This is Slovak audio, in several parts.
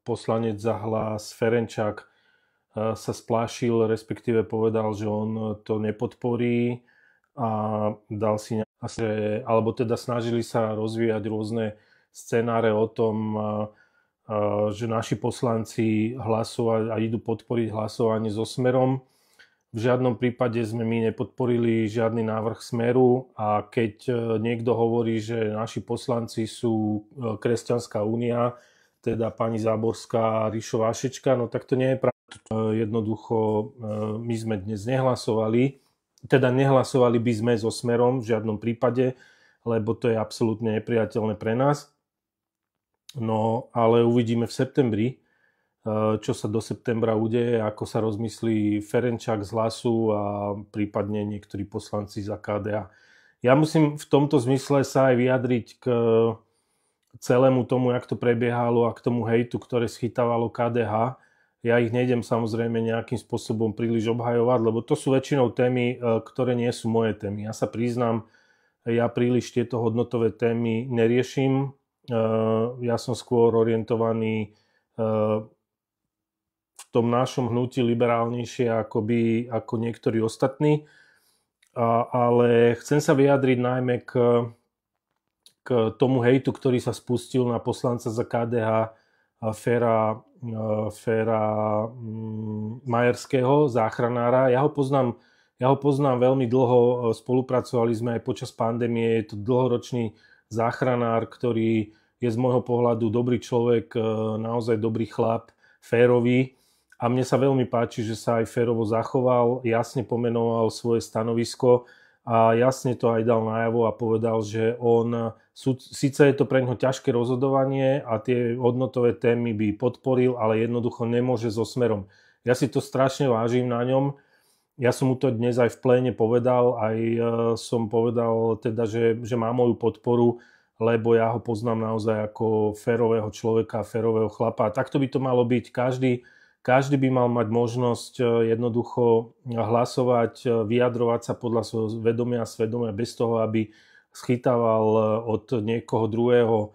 poslanec za Hlas Ferenčák sa splášil, respektíve povedal, že on to nepodporí a dal si alebo teda snažili sa rozvíjať rôzne scenáre o tom, že naši poslanci hlasovať a idú podporiť hlasovanie so Smerom. V žiadnom prípade sme my nepodporili žiadny návrh Smeru a keď niekto hovorí, že naši poslanci sú Kresťanská únia, teda pani Záborská a Rišo Vašečka, no tak to nie je pravda. Jednoducho my sme dnes nehlasovali, teda nehlasovali by sme so Smerom v žiadnom prípade, lebo to je absolútne nepriateľné pre nás. No ale uvidíme v septembri, čo sa do septembra udeje, ako sa rozmyslí Ferenčák z Hlasu a prípadne niektorí poslanci za KDH. Ja musím v tomto zmysle sa aj vyjadriť k celému tomu, jak to prebiehalo a k tomu hejtu, ktoré schytávalo KDH. Ja ich nejdem samozrejme nejakým spôsobom príliš obhajovať, lebo to sú väčšinou témy, ktoré nie sú moje témy. Ja sa priznám, ja príliš tieto hodnotové témy neriešim. Ja som skôr orientovaný v tom našom hnutí liberálnejšie ako niektorí ostatní. Ale chcem sa vyjadriť najmä k tomu hejtu, ktorý sa spustil na poslanca za KDH Fera Majerského, záchranára. Ja ho poznám veľmi dlho, spolupracovali sme aj počas pandémie. Je to dlhoročný záchranár, ktorý je z môjho pohľadu dobrý človek, naozaj dobrý chlap, férový. A mne sa veľmi páči, že sa aj férovo zachoval, jasne pomenoval svoje stanovisko a jasne to aj dal najavo a povedal, že síce je to pre ňoho ťažké rozhodovanie a tie hodnotové témy by podporil, ale jednoducho nemôže so Smerom. Ja si to strašne vážim na ňom. Ja som mu to dnes aj v pléne povedal, aj som povedal teda, že má moju podporu, lebo ja ho poznám naozaj ako férového človeka, férového chlapa. A takto by to malo byť. Každý by mal mať možnosť jednoducho hlasovať, vyjadrovať sa podľa svojho vedomia a svedomia bez toho, aby schytával od niekoho druhého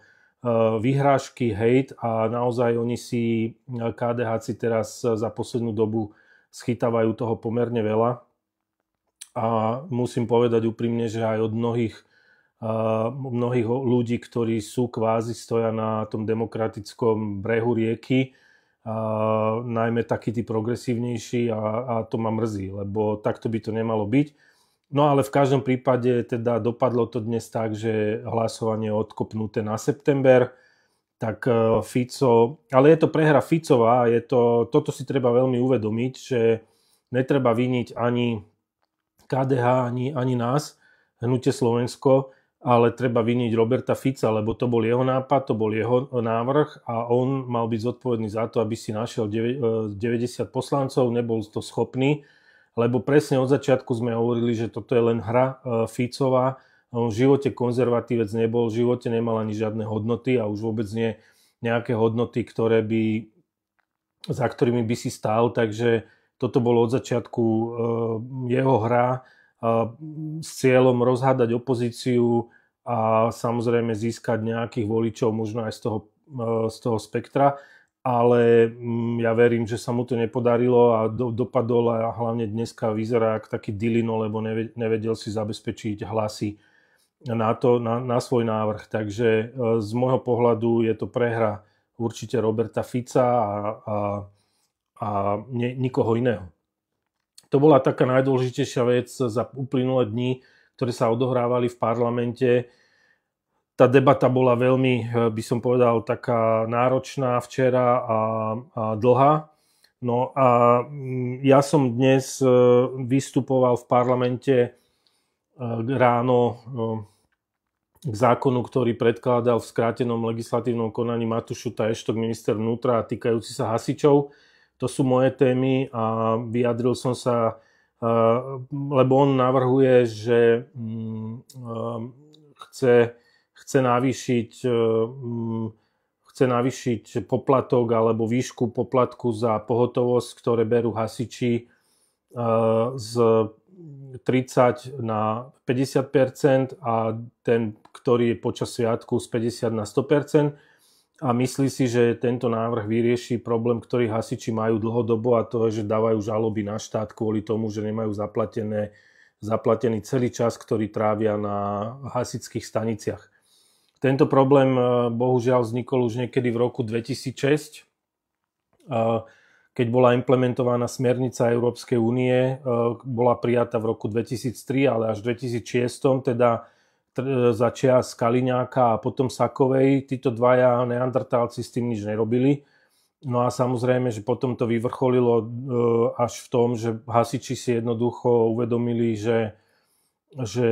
vyhrážky, hejt a naozaj oni si KDH-ci teraz za poslednú dobu schytávajú toho pomerne veľa. A musím povedať úprimne, že aj od mnohých ľudí, ktorí sú kvázi stoja na tom demokratickom brehu rieky, najmä takí tí progresívnejší a to ma mrzí, lebo takto by to nemalo byť. No ale v každom prípade teda dopadlo to dnes tak, že hlasovanie je odkopnuté na september, tak Fico, ale je to prehra Ficová, toto si treba veľmi uvedomiť, že netreba viniť ani KDH, ani nás, Hnutie Slovensko, ale treba viniť Roberta Fica, lebo to bol jeho nápad, to bol jeho návrh a on mal byť zodpovedný za to, aby si našiel 90 poslancov, nebol to schopný, lebo presne od začiatku sme hovorili, že toto je len hra Ficová. On v živote konzervatívec nebol, v živote nemal ani žiadne hodnoty a už vôbec nie nejaké hodnoty, za ktorými by si stál, takže toto bolo od začiatku jeho hra s cieľom rozhádať opozíciu a samozrejme získať nejakých voličov, možno aj z toho spektra, ale ja verím, že sa mu to nepodarilo a dopadol a hlavne dneska vyzerá ako taký dilino, lebo nevedel si zabezpečiť hlasy na svoj návrh. Takže z môjho pohľadu je to prehra určite Roberta Fica a nikoho iného. To bola taká najdôležitejšia vec za uplynulé dni, ktoré sa odohrávali v parlamente. Tá debata bola veľmi, by som povedal, taká náročná včera a dlhá. No a ja som dnes vystupoval v parlamente ráno k zákonu, ktorý predkladal v skrátenom legislatívnom konaní Matúš Šuta Eštok, minister vnútra, týkajúci sa hasičov. To sú moje témy a vyjadril som sa, lebo on navrhuje, že chce navýšiť poplatok alebo výšku poplatku za pohotovosť, ktoré berú hasiči z 30 na 50% a ten, ktorý je počas sviatku, z 50 na 100%. a myslí si, že tento návrh vyrieši problém, ktorý hasiči majú dlhodobo, a to je, že dávajú žaloby na štát kvôli tomu, že nemajú zaplatený celý čas, ktorý trávia na hasičských staniciach. Tento problém bohužiaľ vznikol už niekedy v roku 2006, keď bola implementovaná smernica Európskej únie, bola prijatá v roku 2003, ale až v 2006, teda za čias Kaliňáka a potom Sakovej, títo dvaja neandertálci s tým nič nerobili. No a samozrejme, že potom to vyvrcholilo až v tom, že hasiči si jednoducho uvedomili, že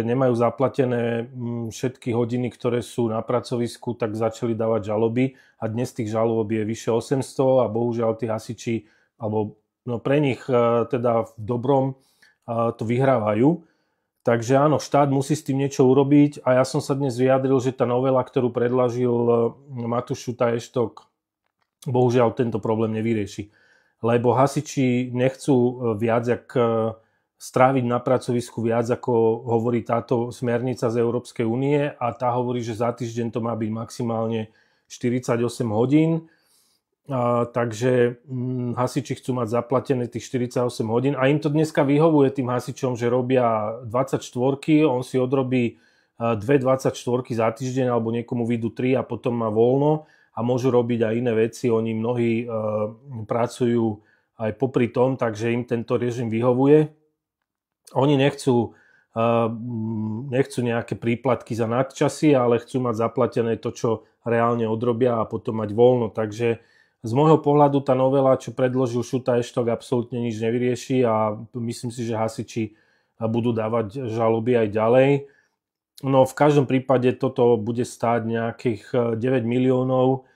nemajú zaplatené všetky hodiny, ktoré sú na pracovisku, tak začali dávať žaloby a dnes tých žalob je vyše 800 a bohužiaľ tí hasiči, alebo no pre nich teda v dobrom to vyhrávajú. Takže áno, štát musí s tým niečo urobiť a ja som sa dnes vyjadril, že tá novela, ktorú predložil Matúš Šuta Eštok, bohužiaľ tento problém nevyrieši. Lebo hasiči nechcú stráviť na pracovisku viac, ako hovorí táto smernica z Európskej únie, a tá hovorí, že za týždeň to má byť maximálne 48 hodín. Takže hasiči chcú mať zaplatené tých 48 hodín a im to dneska vyhovuje tým hasičom, že robia 24, on si odrobí 2 24 za týždeň alebo niekomu vyjdú 3 a potom má voľno a môžu robiť aj iné veci. Oni mnohí pracujú aj popri tom, takže im tento režim vyhovuje. Oni nechcú nejaké príplatky za nadčasy, ale chcú mať zaplatené to, čo reálne odrobia a potom mať voľno. Takže z môjho pohľadu tá novela, čo predložil Šuta Eštok, absolútne nič nevyrieši a myslím si, že hasiči budú dávať žaloby aj ďalej. No v každom prípade toto bude stáť nejakých 9 miliónov.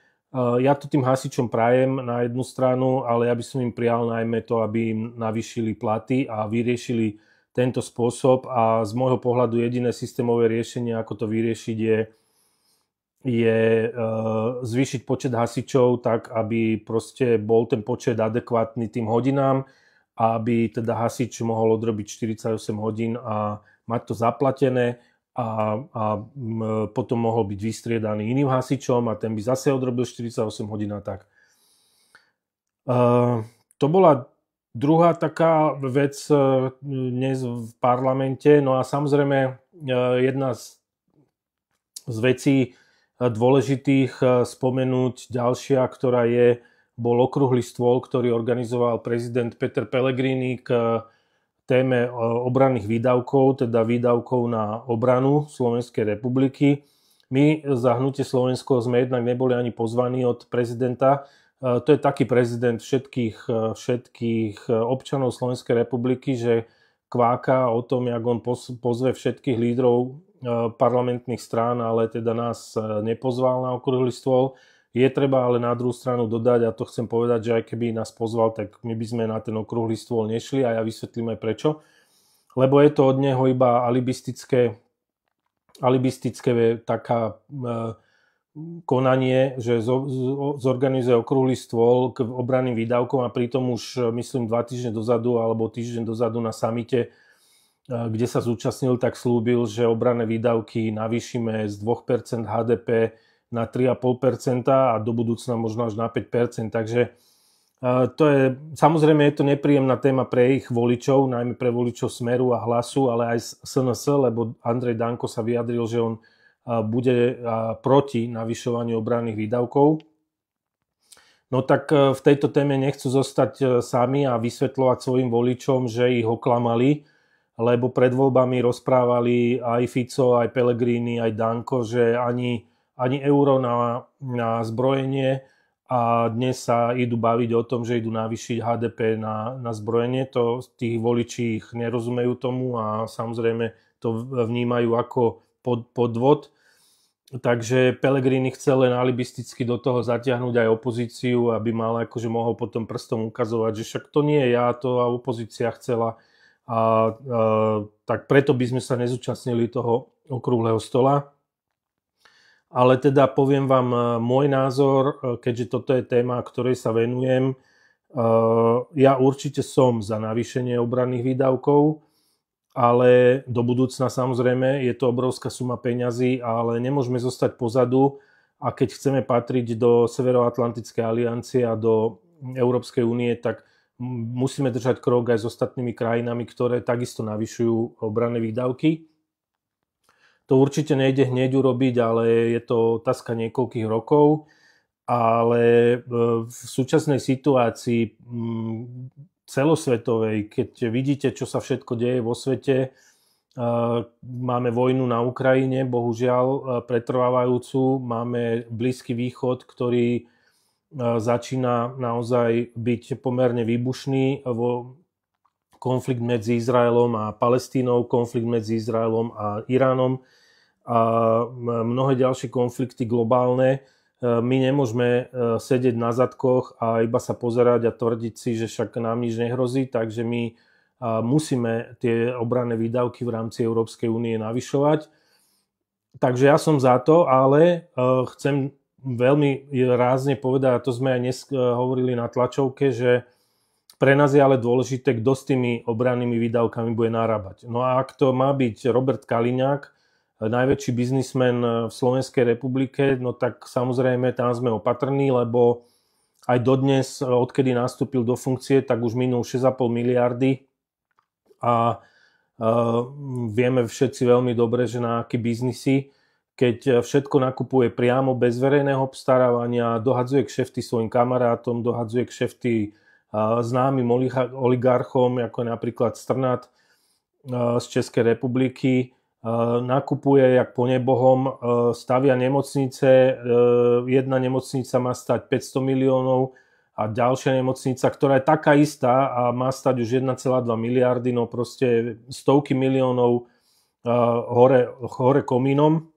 Ja to tým hasičom prajem na jednu stranu, ale ja by som im prijal najmä to, aby im navýšili platy a vyriešili tento spôsob, a z môjho pohľadu jediné systémové riešenie, ako to vyriešiť, je zvýšiť počet hasičov tak, aby proste bol ten počet adekvátny tým hodinám a aby teda hasič mohol odrobiť 48 hodín a mať to zaplatené a potom mohol byť vystriedaný iným hasičom a ten by zase odrobil 48 hodín a tak. To bola druhá taká vec dnes v parlamente. No a samozrejme jedna z vecí dôležitých spomenúť ďalšia, ktorá bol okrúhly stôl, ktorý organizoval prezident Peter Pellegrini k téme obranných výdavkov, teda výdavkov na obranu Slovenskej republiky. My za Hnutie Slovensko sme jednak neboli ani pozvaní od prezidenta. To je taký prezident všetkých občanov Slovenskej republiky, že kváka o tom, jak on pozve všetkých lídrov parlamentných strán, ale teda nás nepozval na okrúhly stôl. Je treba ale na druhú stranu dodať, a to chcem povedať, že aj keby nás pozval, tak my by sme na ten okrúhly stôl nešli a ja vysvetlím aj prečo. Lebo je to od neho iba alibistické taká konanie, že zorganizuje okrúhly stôl k obranným výdavkom a pritom už myslím 2 týždne dozadu alebo týždeň dozadu na samite, kde sa zúčastnil, tak slúbil, že obranné výdavky navýšime z 2% HDP na 3,5% a do budúcna možno až na 5%. Takže to je, samozrejme je to nepríjemná téma pre ich voličov, najmä pre voličov Smeru a Hlasu, ale aj SNS, lebo Andrej Danko sa vyjadril, že on bude proti navyšovaniu obranných výdavkov. No tak v tejto téme nechcú zostať sami a vysvetľovať svojim voličom, že ich oklamali, lebo pred voľbami rozprávali aj Fico, aj Pellegrini, aj Danko, že ani euro na zbrojenie, a dnes sa idú baviť o tom, že idú navýšiť HDP na zbrojenie. To tých voličí ich nerozumejú tomu a samozrejme to vnímajú ako podvod. Takže Pellegrini chcel len alibisticky do toho zatiahnuť aj opozíciu, aby mal akože mohol potom prstom ukazovať, že však to nie je ja, to a opozícia chcela. Tak preto by sme sa nezúčastnili toho okrúhleho stola. Ale teda poviem vám môj názor, keďže toto je téma, ktorej sa venujem. Ja určite som za navýšenie obranných výdavkov, ale do budúcna samozrejme je to obrovská suma peňazí, ale nemôžeme zostať pozadu a keď chceme patriť do Severoatlantickej aliancie a do Európskej únie, tak musíme držať krok aj s ostatnými krajinami, ktoré takisto navyšujú obranné výdavky. To určite nejde hneď urobiť, ale je to otázka niekoľkých rokov. Ale v súčasnej situácii celosvetovej, keď vidíte, čo sa všetko deje vo svete, máme vojnu na Ukrajine, bohužiaľ pretrvávajúcu, máme Blízky východ, ktorý začína naozaj byť pomerne výbušný, konflikt medzi Izraelom a Palestínou, konflikt medzi Izraelom a Iránom a mnohé ďalšie konflikty globálne. My nemôžeme sedieť na zadkoch a iba sa pozerať a tvrdiť si, že však nám nič nehrozí, takže my musíme tie obranné výdavky v rámci Európskej únie navyšovať. Takže ja som za to, ale chcem veľmi rázne povedať, a to sme aj dnes hovorili na tlačovke, že pre nás je ale dôležité, kto s tými obrannými výdavkami bude narábať. No a ak to má byť Robert Kaliňák, najväčší biznismen v Slovenskej republike, no tak samozrejme tam sme opatrní, lebo aj dodnes, odkedy nastúpil do funkcie, tak už minul 6,5 miliardy a vieme všetci veľmi dobre, že na aký biznisy, keď všetko nakupuje priamo bez verejného obstarávania, dohadzuje kšefty svojim kamarátom, dohadzuje kšefty známym oligarchom, ako napríklad Strnad z Českej republiky, nakupuje jak po nebohom, stavia nemocnice, jedna nemocnica má stať 500 miliónov a ďalšia nemocnica, ktorá je taká istá a má stať už 1,2 miliardy, no proste stovky miliónov hore komínom,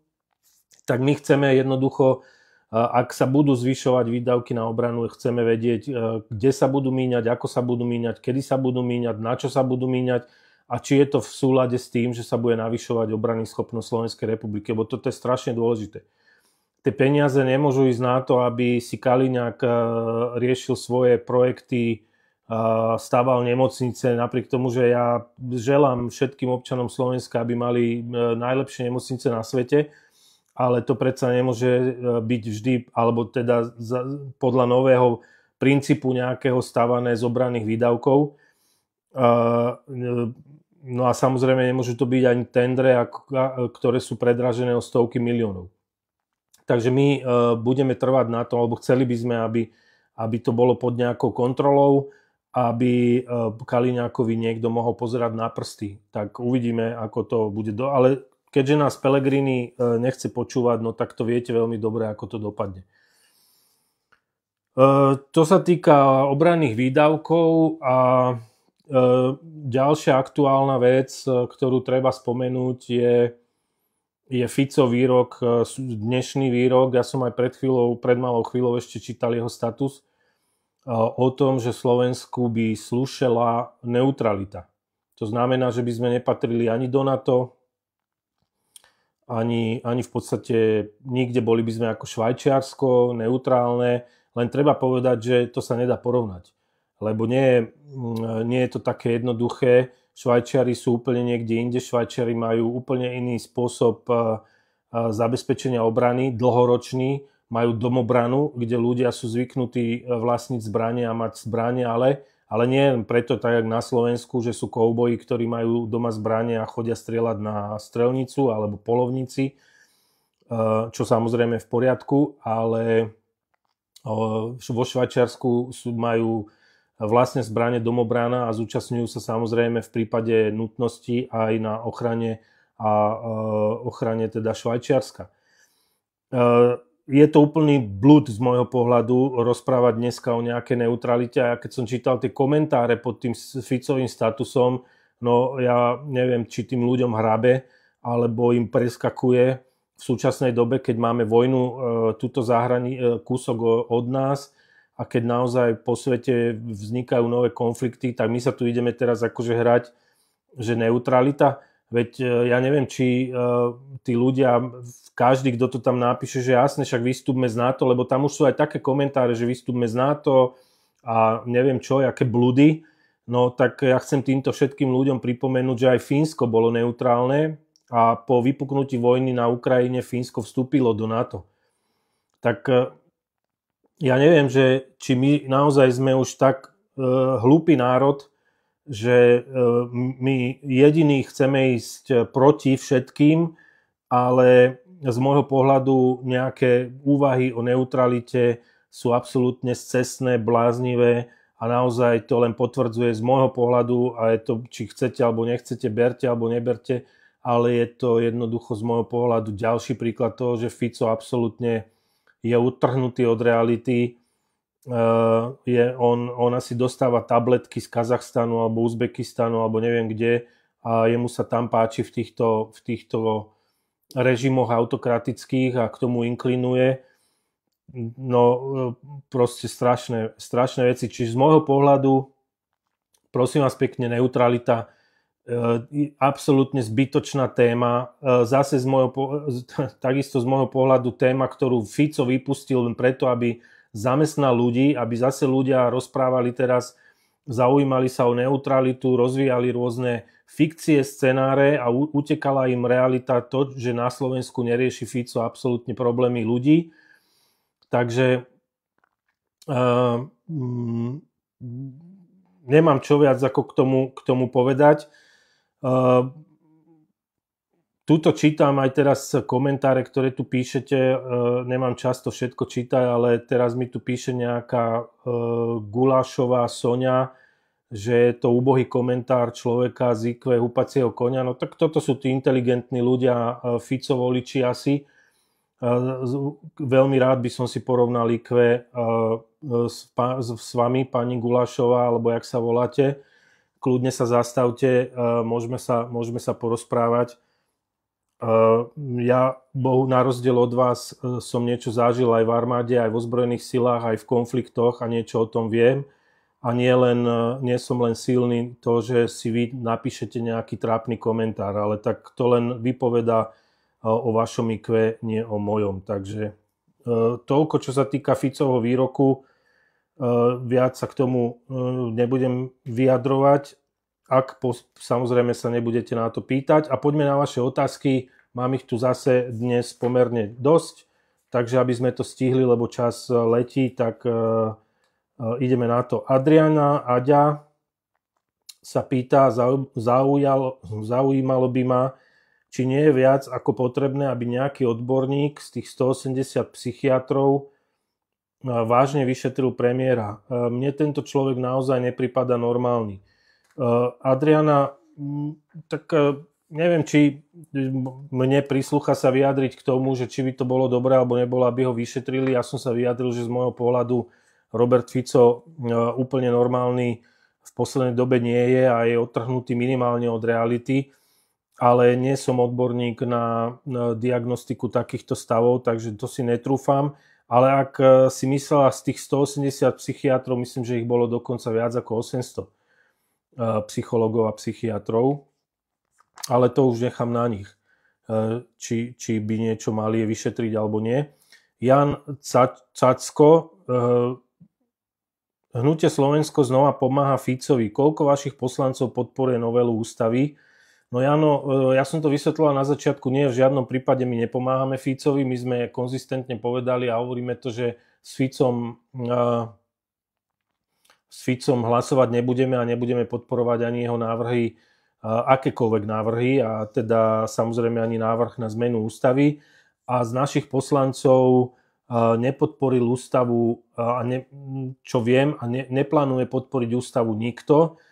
tak my chceme jednoducho, ak sa budú zvyšovať výdavky na obranu, chceme vedieť, kde sa budú míňať, ako sa budú míňať, kedy sa budú míňať, na čo sa budú míňať, a či je to v súlade s tým, že sa bude navyšovať obranný schopnosť Slovenskej republiky, lebo toto je strašne dôležité. Tie peniaze nemôžu ísť na to, aby si Kaliňák riešil svoje projekty, staval nemocnice, napriek tomu, že ja želám všetkým občanom Slovenska, aby mali najlepšie nemocnice na svete, ale to predsa nemôže byť vždy, alebo teda podľa nového princípu nejakého stavané z obranných výdavkov. No a samozrejme nemôžu to byť ani tendre, ktoré sú predražené o stovky miliónov. Takže my budeme trvať na to, alebo chceli by sme, aby to bolo pod nejakou kontrolou, aby Kaliňákovi niekto mohol pozerať na prsty. Tak uvidíme, ako to bude. Ale keďže nás Pellegrini nechce počúvať, no tak to viete veľmi dobre, ako to dopadne. To sa týka obranných výdavkov a ďalšia aktuálna vec, ktorú treba spomenúť, je Fico výrok, dnešný výrok. Ja som aj pred malou chvíľou ešte čítal jeho status o tom, že Slovensku by slúšela neutralita. To znamená, že by sme nepatrili ani do NATO, ani v podstate nikde, boli by sme ako Švajčiarsko, neutrálne. Len treba povedať, že to sa nedá porovnať. Lebo nie je to také jednoduché. Švajčiari sú úplne niekde inde. Švajčiari majú úplne iný spôsob zabezpečenia obrany, dlhoročný. Majú domobranu, kde ľudia sú zvyknutí vlastniť zbranie a mať zbranie, ale nie preto tak, jak na Slovensku, že sú kovboji, ktorí majú doma zbranie a chodia strieľať na strelnicu alebo polovníci, čo samozrejme je v poriadku, ale vo Švajčiarsku majú vlastne zbrane domobrana a zúčastňujú sa samozrejme v prípade nutnosti aj na ochrane teda Švajčiarska. Je to úplný blúd z môjho pohľadu rozprávať dneska o nejakej neutralite. A keď som čítal tie komentáre pod tým Ficovým statusom, no ja neviem, či tým ľuďom hrabe, alebo im preskakuje v súčasnej dobe, keď máme vojnu túto kúsok od nás, a keď naozaj po svete vznikajú nové konflikty, tak my sa tu ideme teraz akože hrať, že neutralita. Veď ja neviem, či tí ľudia, každý, kto to tam napíše, že jasne, však vystúpme z NATO, lebo tam už sú aj také komentáre, že vystúpme z NATO a neviem čo, aké bludy. No tak ja chcem týmto všetkým ľuďom pripomenúť, že aj Fínsko bolo neutrálne a po vypuknutí vojny na Ukrajine Fínsko vstúpilo do NATO. tak ja neviem, že či my naozaj sme už tak hlúpy národ, že my jediní chceme ísť proti všetkým, ale z môjho pohľadu nejaké úvahy o neutralite sú absolútne scestné, bláznivé a naozaj to len potvrdzuje z môjho pohľadu, a je to, či chcete alebo nechcete, berte alebo neberte, ale je to jednoducho z môjho pohľadu ďalší príklad toho, že Fico absolútne je utrhnutý od reality. On asi dostáva tabletky z Kazachstanu alebo Uzbekistanu alebo neviem kde a jemu sa tam páči v týchto režimoch autokratických a k tomu inklinuje. No proste strašné veci. Čiže z môjho pohľadu, prosím vás pekne, neutralita absolútne zbytočná téma. Zase takisto z môjho pohľadu téma, ktorú Fico vypustil len preto, aby zamestnal ľudí, aby zase ľudia rozprávali teraz, zaujímali sa o neutralitu, rozvíjali rôzne fikcie, scenáre a utekala im realita to, že na Slovensku nerieši Fico absolútne problémy ľudí. Takže nemám čo viac ako k tomu povedať. Tuto čítam aj teraz komentáre, ktoré tu píšete, nemám často všetko čítať, ale teraz mi tu píše nejaká Gulášová Soňa, že je to úbohý komentár človeka z IQ húpacieho koňa. No tak toto sú tí inteligentní ľudia, Fico voliči asi. Veľmi rád by som si porovnal IQ s vami, pani Gulášová, alebo jak sa voláte. Kľudne sa zastavte, môžeme sa porozprávať. Ja, na rozdiel od vás, som niečo zažil aj v armáde, aj v ozbrojených silách, aj v konfliktoch a niečo o tom viem. A nie som len silný to, že si vy napíšete nejaký trápny komentár, ale tak to len vypovedá o vašom IQ, nie o mojom. Takže toľko, čo sa týka Ficovho výroku. Viac sa k tomu nebudem vyjadrovať, ak samozrejme sa nebudete na to pýtať. A poďme na vaše otázky. Mám ich tu zase dnes pomerne dosť, takže aby sme to stihli, lebo čas letí, tak ideme na to. Adriana Aďa sa pýta, zaujímalo by ma, či nie je viac ako potrebné, aby nejaký odborník z tých 180 psychiatrov vážne vyšetril premiéra. Mne tento človek naozaj nepripada normálny. Adriana, tak neviem, či mne prislúcha sa vyjadriť k tomu, že či by to bolo dobré alebo nebolo, aby ho vyšetrili. Ja som sa vyjadril, že z môjho pohľadu Robert Fico úplne normálny v poslednej dobe nie je a je odtrhnutý minimálne od reality, ale nie som odborník na diagnostiku takýchto stavov, takže to si netrúfam. Ale ak si myslela z tých 180 psychiatrov, myslím, že ich bolo dokonca viac ako 800 psychológov a psychiatrov, ale to už nechám na nich, či by niečo mali vyšetriť alebo nie. Jan Cacko, Hnutie Slovensko znova pomáha Ficovi. Koľko vašich poslancov podporuje novelu ústavy? No Jano, ja som to vysvetlila na začiatku, nie, v žiadnom prípade my nepomáhame Ficovi, my sme konzistentne povedali a hovoríme to, že s Ficom hlasovať nebudeme a nebudeme podporovať ani jeho návrhy, akékoľvek návrhy, a teda samozrejme ani návrh na zmenu ústavy. A z našich poslancov nepodporil ústavu, čo viem, a neplánuje podporiť ústavu nikto.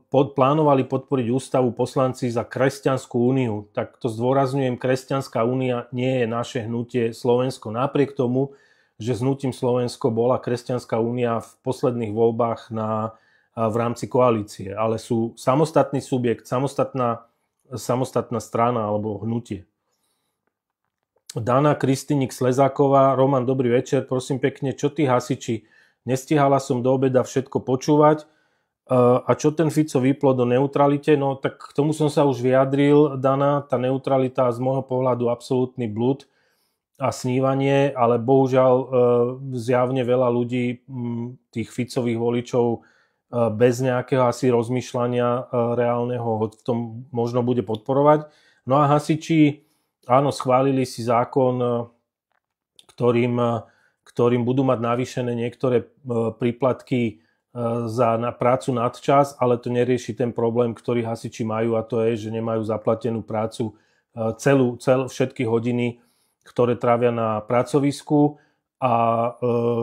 Plánovali podporiť ústavu poslanci za Kresťanskú úniu. Tak to zdôrazňujem, Kresťanská únia nie je naše hnutie Slovensko. Napriek tomu, že s hnutím Slovensko bola Kresťanská únia v posledných voľbách v rámci koalície, ale sú samostatný subjekt, samostatná strana alebo hnutie. Dana Kristiník Slezáková, Roman, dobrý večer, prosím pekne, čo tí hasiči? Nestihala som do obeda všetko počúvať. A čo ten Fico vyplo do neutralite? No tak k tomu som sa už vyjadril, Dana, tá neutralita z môjho pohľadu absolútny blud a snívanie, ale bohužiaľ zjavne veľa ľudí, tých Ficových voličov, bez nejakého asi rozmýšľania reálneho ho v tom možno bude podporovať. No a hasiči, áno, schválili si zákon, ktorým budú mať navýšené niektoré príplatky za prácu nadčas, ale to nerieši ten problém, ktorý hasiči majú, a to je, že nemajú zaplatenú prácu všetky hodiny, ktoré trávia na pracovisku, a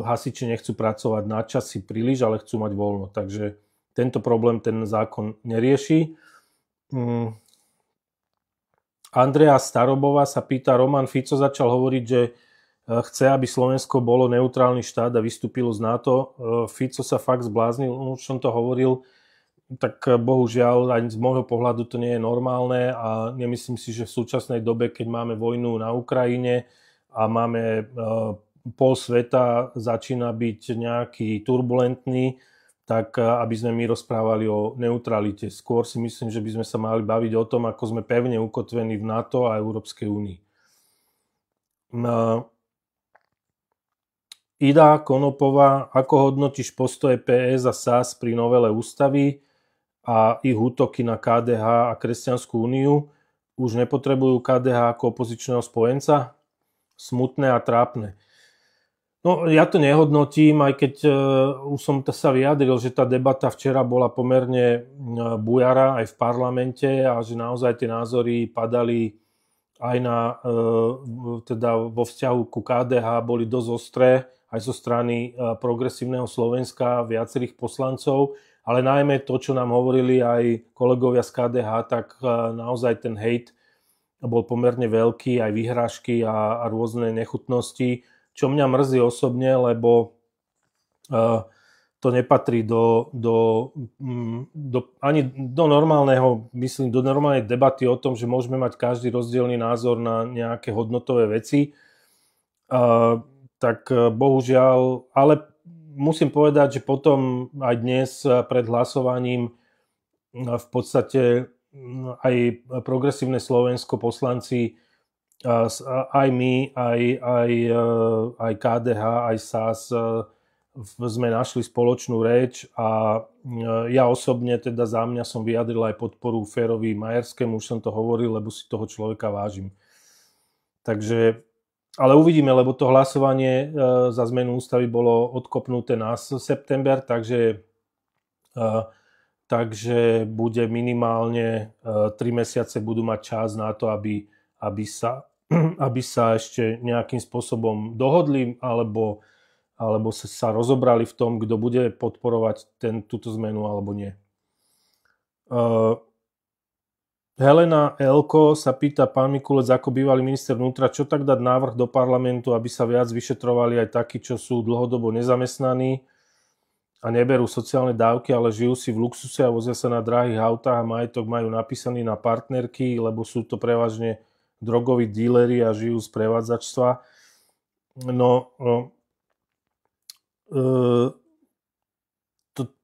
hasiči nechcú pracovať nadčasy príliš, ale chcú mať voľno. Takže tento problém ten zákon nerieši. Andrea Starobová sa pýta, Roman Fico začal hovoriť, že chce, aby Slovensko bolo neutrálny štát a vystúpilo z NATO. Fico sa fakt zbláznil, už som to hovoril, tak bohužiaľ aj z môjho pohľadu to nie je normálne a nemyslím si, že v súčasnej dobe, keď máme vojnu na Ukrajine a máme pol sveta začína byť nejaký turbulentný, tak aby sme my rozprávali o neutralite. Skôr si myslím, že by sme sa mali baviť o tom, ako sme pevne ukotvení v NATO a Európskej únii. Ida Konopová, ako hodnotíš postoje PS a SAS pri novele ústavy a ich útoky na KDH a Kresťanskú úniu? Už nepotrebujú KDH ako opozičného spojenca? Smutné a trápne. No, ja to nehodnotím, aj keď už som sa vyjadril, že tá debata včera bola pomerne bujara aj v parlamente a že naozaj tie názory padali aj teda vo vzťahu ku KDH, boli dosť ostré aj zo strany Progresívneho Slovenska, viacerých poslancov, ale najmä to, čo nám hovorili aj kolegovia z KDH, tak naozaj ten hejt bol pomerne veľký, aj vyhrážky a rôzne nechutnosti, čo mňa mrzí osobne, lebo to nepatrí ani do normálneho, myslím, do normálnej debaty o tom, že môžeme mať každý rozdielny názor na nejaké hodnotové veci. Tak bohužiaľ, ale musím povedať, že potom aj dnes pred hlasovaním v podstate aj Progresívne Slovensko poslanci, aj my, aj KDH, aj SAS sme našli spoločnú reč a ja osobne teda za mňa som vyjadril aj podporu Férovi Majerskému, už som to hovoril, lebo si toho človeka vážim. Takže, ale uvidíme, lebo to hlasovanie za zmenu ústavy bolo odkopnuté na september, takže bude minimálne 3 mesiace budú mať čas na to, aby sa ešte nejakým spôsobom dohodli alebo sa rozobrali v tom, kto bude podporovať túto zmenu alebo nie. Helena Elko sa pýta, pán Mikulec, ako bývalý minister vnútra, čo tak dať návrh do parlamentu, aby sa viac vyšetrovali aj takí, čo sú dlhodobo nezamestnaní a neberú sociálne dávky, ale žijú si v luxuse a vozia sa na drahých autách a majetok majú napísaný na partnerky, lebo sú to prevažne drogoví díleri a žijú z prevádzačstva.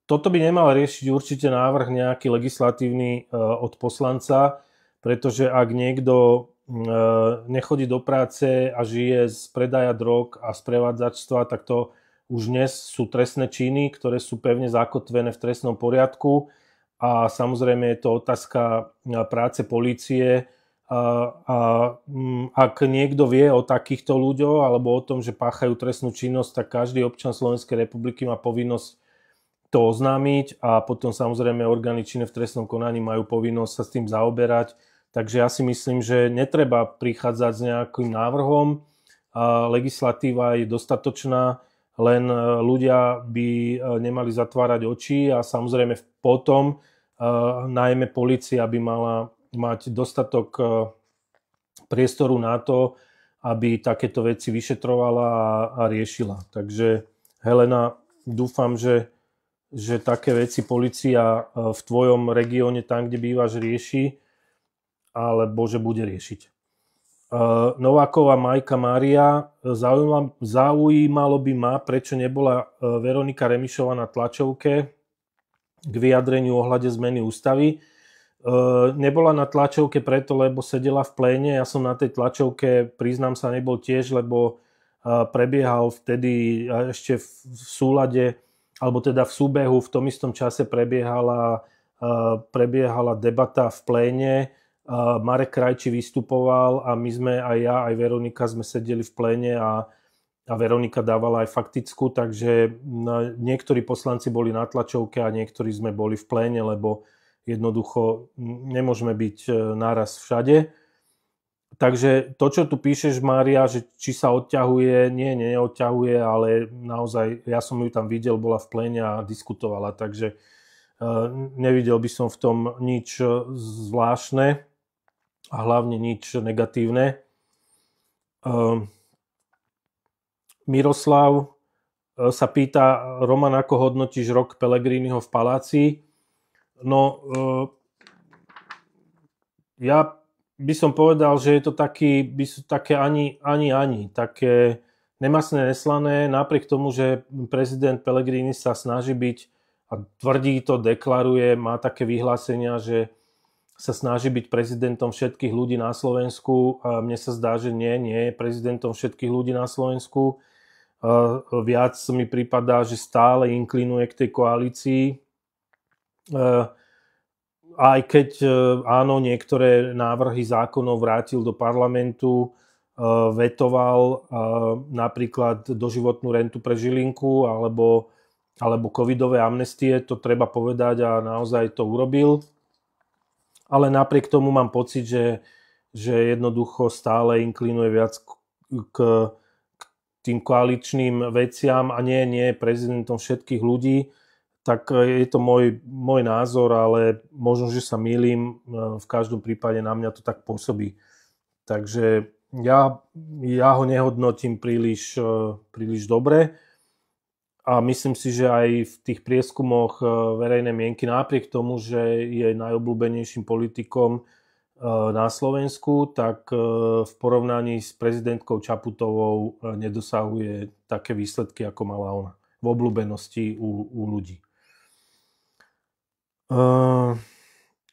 Toto by nemal riešiť určite návrh nejaký legislatívny od poslanca, pretože ak niekto nechodí do práce a žije z predaja drog a z prevádzačstva, tak to už dnes sú trestné činy, ktoré sú pevne zakotvené v trestnom poriadku a samozrejme je to otázka práce polície. Ak niekto vie o takýchto ľuďoch alebo o tom, že páchajú trestnú činnosť, tak každý občan Slovenskej republiky má povinnosť to oznámiť a potom samozrejme orgány činné v trestnom konaní majú povinnosť sa s tým zaoberať. Takže ja si myslím, že netreba prichádzať s nejakým návrhom. Legislatíva je dostatočná, len ľudia by nemali zatvárať oči a samozrejme potom najmä polícia by mala mať dostatok priestoru na to, aby takéto veci vyšetrovala a riešila. Takže Helena, dúfam, že také veci polícia v tvojom regióne, tam, kde bývaš, rieši, alebo že bude riešiť. Nováková Majka Mária, zaujímalo by ma, prečo nebola Veronika Remišová na tlačovke k vyjadreniu ohľade zmeny ústavy. Nebola na tlačovke preto, lebo sedela v pléne. Ja som na tej tlačovke, priznám sa, nebol tiež, lebo prebiehal vtedy ešte v súlade, alebo teda v súbehu v tom istom čase prebiehala debata v pléne. Marek Krajčí vystupoval a my sme, aj ja, aj Veronika sme sedeli v pléne a a Veronika dávala aj faktickú, takže niektorí poslanci boli na tlačovke a niektorí sme boli v pléne, lebo jednoducho nemôžeme byť naraz všade. Takže to, čo tu píšeš, Mária, že či sa odťahuje, neodťahuje, ale naozaj, ja som ju tam videl, bola v pléne a diskutovala, takže nevidel by som v tom nič zvláštne a hlavne nič negatívne. Miroslav sa pýta, Roman, ako hodnotíš rok Pellegriniho v paláci? No, ja by som povedal, že je to také ani, také nemastné, neslané, napriek tomu, že prezident Pellegrini sa snaží byť a tvrdí to, deklaruje, má také vyhlásenia, že sa snaží byť prezidentom všetkých ľudí na Slovensku. A mne sa zdá, že nie je prezidentom všetkých ľudí na Slovensku. Viac mi pripadá, že stále inklinuje k tej koalícii. Aj keď áno, niektoré návrhy zákonov vrátil do parlamentu, vetoval napríklad doživotnú rentu pre Žilinku alebo covidové amnestie, to treba povedať a naozaj to urobil. Ale napriek tomu mám pocit, že jednoducho stále inklinuje viac k tým koaličným veciam a nie je prezidentom všetkých ľudí. Tak je to môj názor, ale možno, že sa mýlim, v každom prípade na mňa to tak pôsobí. Takže ja ho nehodnotím príliš dobre a myslím si, že aj v tých prieskumoch verejnej mienky, napriek tomu, že je najobľúbenejším politikom na Slovensku, tak v porovnaní s prezidentkou Čaputovou nedosahuje také výsledky, ako mala ona v obľúbenosti u ľudí.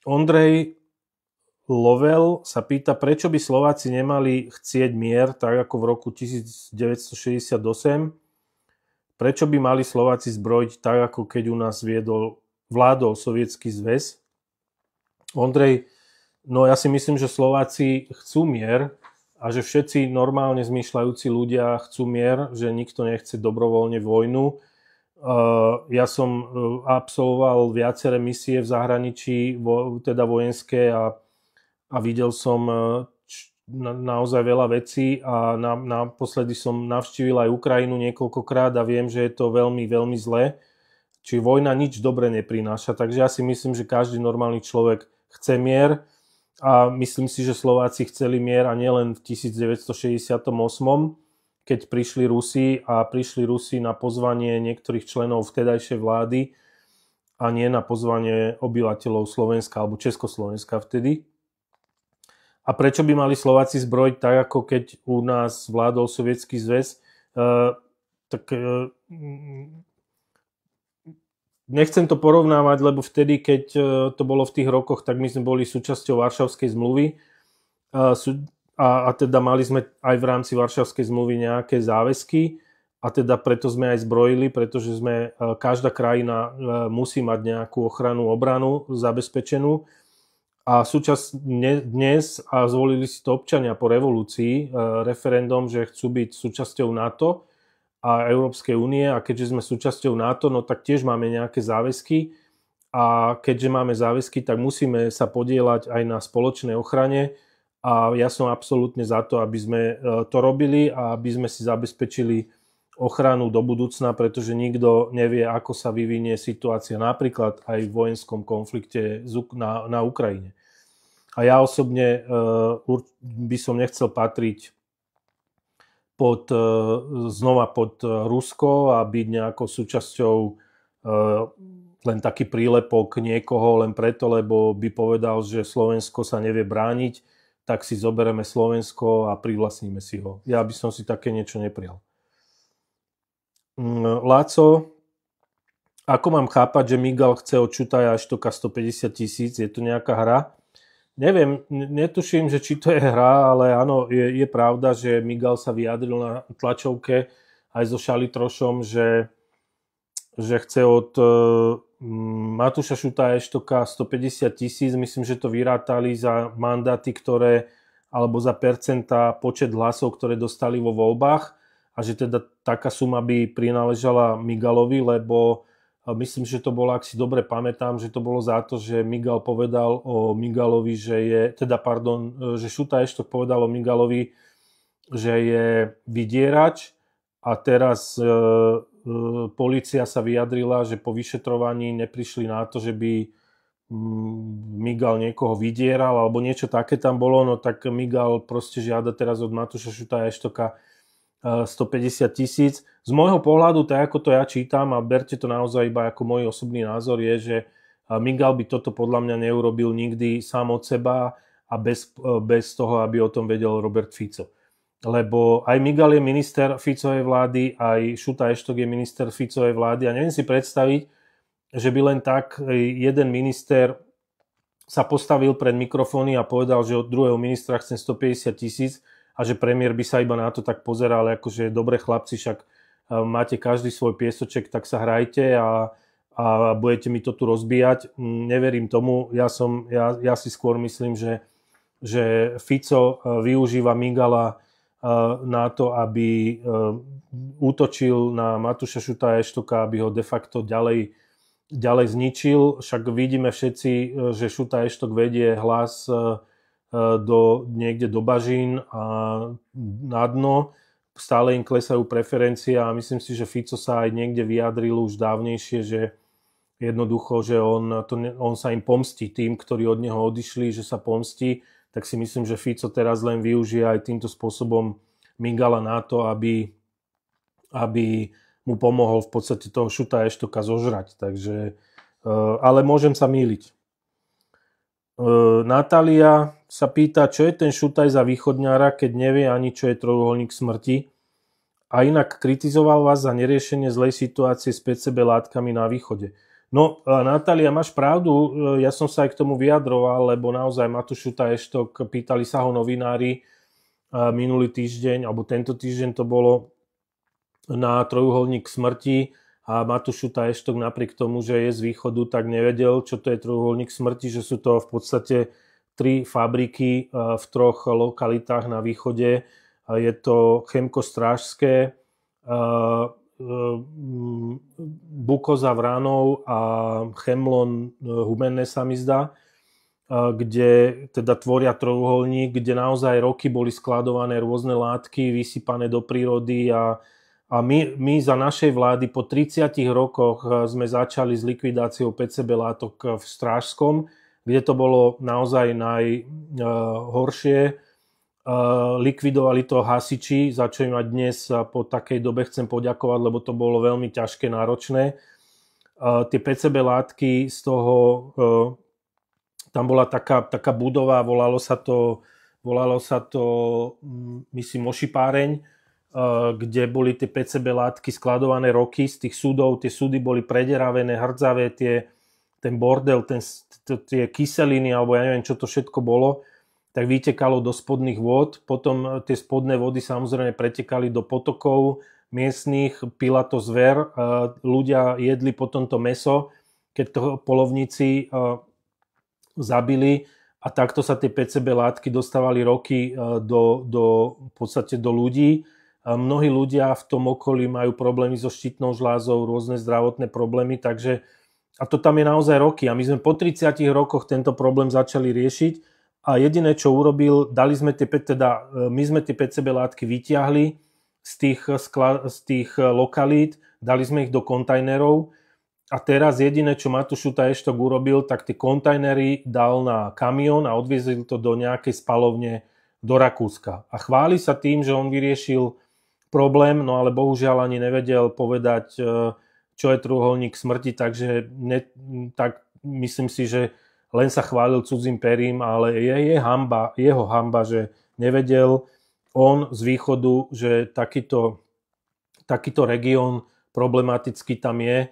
Ondrej Lovel sa pýta, prečo by Slováci nemali chcieť mier, tak ako v roku 1968? Prečo by mali Slováci zbrojiť tak, ako keď u nás vládol Sovietsky zväz? Ondrej, no ja si myslím, že Slováci chcú mier a že všetci normálne zmýšľajúci ľudia chcú mier, že nikto nechce dobrovoľne vojnu. Ja som absolvoval viaceré misie v zahraničí, teda vojenské a videl som naozaj veľa vecí a naposledy som navštívil aj Ukrajinu niekoľkokrát a viem, že je to veľmi, veľmi zlé. Čiže vojna nič dobre neprináša, takže ja si myslím, že každý normálny človek chce mier a myslím si, že Slováci chceli mier a nielen v 1968, keď prišli Rusi na pozvanie niektorých členov vtedajšej vlády a nie na pozvanie obyvateľov Slovenska alebo Československa vtedy. A prečo by mali Slováci zbrojiť tak, ako keď u nás vládol Sovietsky zväz? Nechcem to porovnávať, lebo vtedy, keď to bolo v tých rokoch, tak my sme boli súčasťou Varšavskej zmluvy. A teda mali sme aj v rámci Varšavskej zmluvy nejaké záväzky a teda preto sme aj zbrojili, pretože každá krajina musí mať nejakú ochranu, obranu zabezpečenú a súčasne dnes a zvolili si to občania po revolúcii referendum, že chcú byť súčasťou NATO a Európskej únie a keďže sme súčasťou NATO, no tak tiež máme nejaké záväzky a keďže máme záväzky, tak musíme sa podieľať aj na spoločnej ochrane. A ja som absolútne za to, aby sme to robili a aby sme si zabezpečili ochranu do budúcna, pretože nikto nevie, ako sa vyvinie situácia napríklad aj v vojenskom konflikte na Ukrajine. A ja osobne by som nechcel patriť znova pod Rusko a byť nejakou súčasťou len taký prílepok niekoho len preto, lebo by povedal, že Slovensko sa nevie brániť, tak si zobereme Slovensko a privlastníme si ho. Ja by som si také niečo neprijal. Láco, ako mám chápať, že Migal chce od Čutaja Aštoka 150 000? Je to nejaká hra? Neviem, netuším, že či to je hra, ale áno, je pravda, že Migal sa vyjadril na tlačovke aj so Šalitrošom, že chce od Matúša Šutaja Eštoka 150 000, myslím, že to vyrátali za mandáty, alebo za percentá počet hlasov, ktoré dostali vo voľbách a a že teda taká suma by prináležala Migalovi, lebo myslím, že to bolo, ak si dobre pamätám, že to bolo za to, že Migal povedal o Migalovi, že Šuta Eštok povedal o Migalovi, že je vydierač a teraz polícia sa vyjadrila, že po vyšetrovaní neprišli na to, že by Migal niekoho vydieral alebo niečo také tam bolo, no tak Migal proste žiada teraz od Matúša Šuta Eštoka 150 000. Z môjho pohľadu, tak ako to ja čítam a berte to naozaj iba ako môj osobný názor, je, že Migal by toto podľa mňa neurobil nikdy sám od seba a bez toho, aby o tom vedel Robert Fico. Lebo aj Migal je minister Ficovej vlády, aj Šuta Eštok je minister Ficovej vlády a neviem si predstaviť, že by len tak jeden minister sa postavil pred mikrofóny a povedal, že od druhého ministra chcem 150 000 a že premiér by sa iba na to tak pozeral, akože dobre chlapci, však máte každý svoj piesoček, tak sa hrajte a budete mi to tu rozbíjať. Neverím tomu, ja si skôr myslím, že Fico využíva Migala na to, aby útočil na Matúša Šuta Eštoka, aby ho de facto ďalej zničil. Však vidíme všetci, že Šuta Eštok vedie Hlas niekde do bažín a na dno. Stále im klesajú preferencie a myslím si, že Fico sa aj niekde vyjadril už dávnejšie, že jednoducho, že on sa im pomstí tým, ktorí od neho odišli, že sa pomstí. Tak si myslím, že Fico teraz len využije aj týmto spôsobom Migala na to, aby mu pomohol v podstate toho Šuta Eštoka zožrať. Takže, ale môžem sa mýliť. Natália sa pýta, čo je ten Šutaj za východňára, keď nevie ani, čo je trojuholník smrti. A inak kritizoval vás za neriešenie zlej situácie s PCB látkami na východe. No, Natália, máš pravdu, ja som sa aj k tomu vyjadroval, lebo naozaj Matúš Šuta Eštok, pýtali sa ho novinári minulý týždeň, alebo tento týždeň to bolo na trojuholník smrti a Matúš Šuta Eštok napriek tomu, že je z východu, tak nevedel, čo to je trojuholník smrti, že sú to v podstate 3 fabriky v 3 lokalitách na východe. Je to Chemko Strážské, Bukoza Vranov a Chemlon Humenné sa mi zdá, kde teda tvoria trojuholník, kde naozaj roky boli skladované rôzne látky, vysypané do prírody a my za našej vlády po 30 rokoch sme začali s likvidáciou PCB látok v Strážskom, kde to bolo naozaj najhoršie. Likvidovali to hasiči, za čo im aj dnes po takej dobe chcem poďakovať, lebo to bolo veľmi ťažké, náročné. Tie PCB látky z toho, tam bola taká budova, volalo sa to myslím Ošipáreň, kde boli tie PCB látky skladované roky z tých súdov. Tie súdy boli prederavené, hrdzavé, ten bordel, tie kyseliny, alebo ja neviem, čo to všetko bolo, tak vytekalo do spodných vôd. Potom tie spodné vody samozrejme pretekali do potokov miestnych, pila to zver, ľudia jedli potom to mäso, keď to polovníci zabili a takto sa tie PCB látky dostávali roky v podstate do ľudí. Mnohí ľudia v tom okolí majú problémy so štítnou žľázou, rôzne zdravotné problémy, takže a to tam je naozaj roky a my sme po 30 rokoch tento problém začali riešiť a jediné, čo urobil, my sme tie PCB látky vytiahli z tých lokalít, dali sme ich do kontajnerov a teraz jediné, čo Matúš Šuta Eštok urobil, tak tie kontajnery dal na kamión a odviezli to do nejakej spalovne do Rakúska. A chváli sa tým, že on vyriešil problém, no ale bohužiaľ ani nevedel povedať, čo je trojuholník smrti, takže tak myslím si, že len sa chválil cudzým perím, ale je jeho hanba, že nevedel on z východu, že takýto región problematický tam je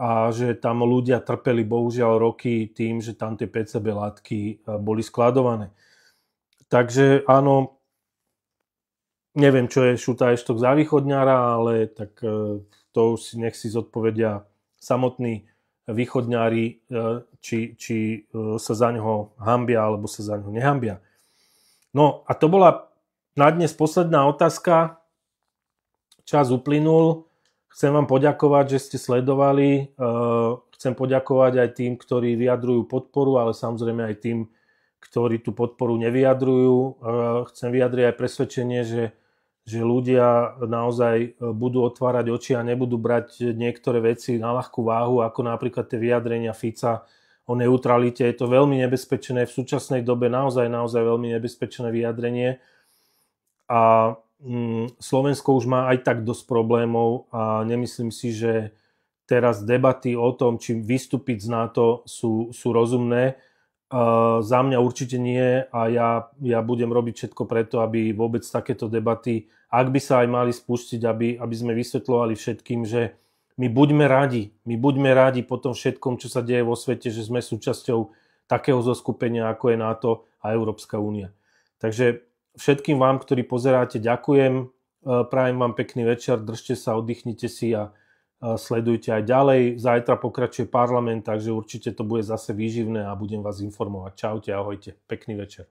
a že tam ľudia trpeli bohužiaľ roky tým, že tam tie PCB látky boli skladované. Takže áno, neviem, čo je Šuta Eštok za východňára, ale tak to už nech si zodpovedia samotní východňári, či sa za ňoho hanbia, alebo sa za ňoho nehambia. No a to bola na dnes posledná otázka. čas uplynul. Chcem vám poďakovať, že ste sledovali. Chcem poďakovať aj tým, ktorí vyjadrujú podporu, ale samozrejme aj tým, ktorí tú podporu nevyjadrujú. Chcem vyjadriť aj presvedčenie, že ľudia naozaj budú otvárať oči a nebudú brať niektoré veci na ľahkú váhu, ako napríklad tie vyjadrenia Fica o neutralite. Je to veľmi nebezpečné, v súčasnej dobe naozaj veľmi nebezpečné vyjadrenie. A Slovensko už má aj tak dosť problémov a nemyslím si, že teraz debaty o tom, či vystúpiť z NATO sú rozumné. Za mňa určite nie a ja budem robiť všetko preto, aby vôbec takéto debaty, ak by sa aj mali spustiť, aby sme vysvetľovali všetkým, že my buďme radi po tom všetkom, čo sa deje vo svete, že sme súčasťou takého zoskupenia, ako je NATO a Európska únia. Takže všetkým vám, ktorí pozeráte, ďakujem. Prajem vám pekný večer, držte sa, oddychnite si a sledujte aj ďalej. Zajtra pokračuje parlament, takže určite to bude zase výživné a budem vás informovať. Čaute, ahojte. Pekný večer.